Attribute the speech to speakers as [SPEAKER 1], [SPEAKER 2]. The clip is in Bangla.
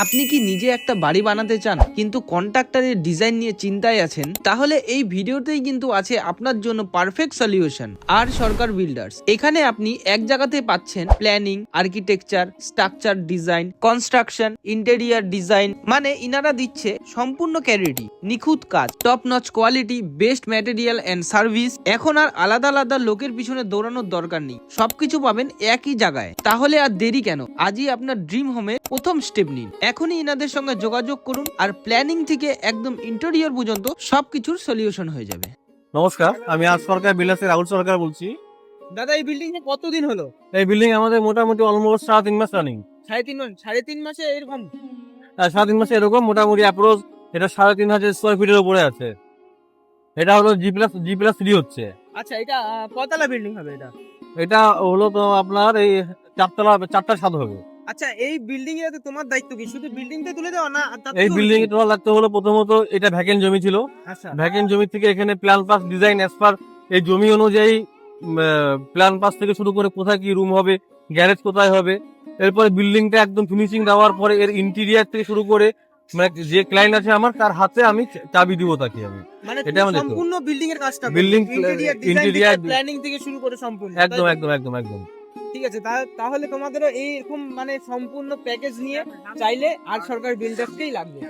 [SPEAKER 1] আপনি কি নিজে একটা বাড়ি বানাতে চান কিন্তু কন্ট্রাক্টরের ডিজাইন নিয়ে চিন্তায় আছেন? তাহলে এই ভিডিওতেই কিন্তু আছে আপনার জন্য পারফেক্ট সলিউশন। আর সরকার বিল্ডার্স, এখানে আপনি এক জায়গাতে পাচ্ছেন planning, architecture, structure design, construction, interior design, মানে ইনারা দিচ্ছে সম্পূর্ণ ক্যারিটি, নিখুঁত কাজ, top notch quality, best material and service. এখন আর আলাদা আলাদা লোকের পিছনে দৌড়ানোর দরকার নেই, সবকিছু পাবেন একই জায়গায়। তাহলে আর দেরি কেন, আজই আপনার ড্রিম হোমে প্রথম স্টেপ নিন। এখনই ইনাদের সঙ্গে যোগাযোগ করুন, আর প্ল্যানিং থেকে একদম ইন্টেরিয়র পর্যন্ত সবকিছুর সলিউশন হয়ে যাবে।
[SPEAKER 2] নমস্কার, আমি আজ সরকার বিলাসের রাহুল সরকার বলছি।
[SPEAKER 3] দাদা এই বিল্ডিং এ কতদিন হলো?
[SPEAKER 2] এই বিল্ডিং আমাদের মোটামুটি অলমোস্ট 3.5 মাস রানিং।
[SPEAKER 3] 3.5 মাসে এরকম?
[SPEAKER 2] 3.5 মাসে এরকম মোটামুটি অ্যাপ্রোচ এটা 3,500 স্কোয়ার ফিটের উপরে আছে। এটা হলো জি প্লাস 3 হচ্ছে।
[SPEAKER 3] আচ্ছা, এটা কতলা বিল্ডিং হবে এটা?
[SPEAKER 2] এটা হলো তো আপনার এই 4টা ছাদ হবে।
[SPEAKER 3] আচ্ছা, এই বিল্ডিং এ তোমার দায়িত্ব কি? শুধু বিল্ডিংটা তুলে দেওয়া না?
[SPEAKER 2] এই বিল্ডিং এ তোমার লাগতে হলো প্রথমত এটা ভ্যাকেন্ট জমি ছিল।
[SPEAKER 3] আচ্ছা,
[SPEAKER 2] ভ্যাকেন্ট জমি থেকে এখানে plan pass design as per এই জমি অনুযায়ী প্ল্যান পাস থেকে শুরু করে কোথায় কি রুম হবে, গ্যারেজ কোথায় হবে, এরপরে বিল্ডিংটা একদম ফিনিশিং দেওয়ার পরে এর ইন্টেরিয়ার থেকে শুরু করে মানে যে ক্লায়েন্ট আছে আমার তার হাতে আমি চাবি দিব তাকে আমি।
[SPEAKER 3] মানে
[SPEAKER 2] এটা আমাদের তো।
[SPEAKER 3] সম্পূর্ণ বিল্ডিং এর কাজটা
[SPEAKER 2] Building,
[SPEAKER 3] ইন্টেরিয়ার
[SPEAKER 2] interior,
[SPEAKER 3] প্ল্যানিং থেকে শুরু করে সম্পূর্ণ,
[SPEAKER 2] একদম
[SPEAKER 3] তাই তো?
[SPEAKER 2] একদম একদম একদম
[SPEAKER 3] ঠিক আছে, তাহলে তোমাদেরও এইরকম মানে সম্পূর্ণ প্যাকেজ নিয়ে চাইলে আর সরকার বিল্ডার্সকেই লাগবে।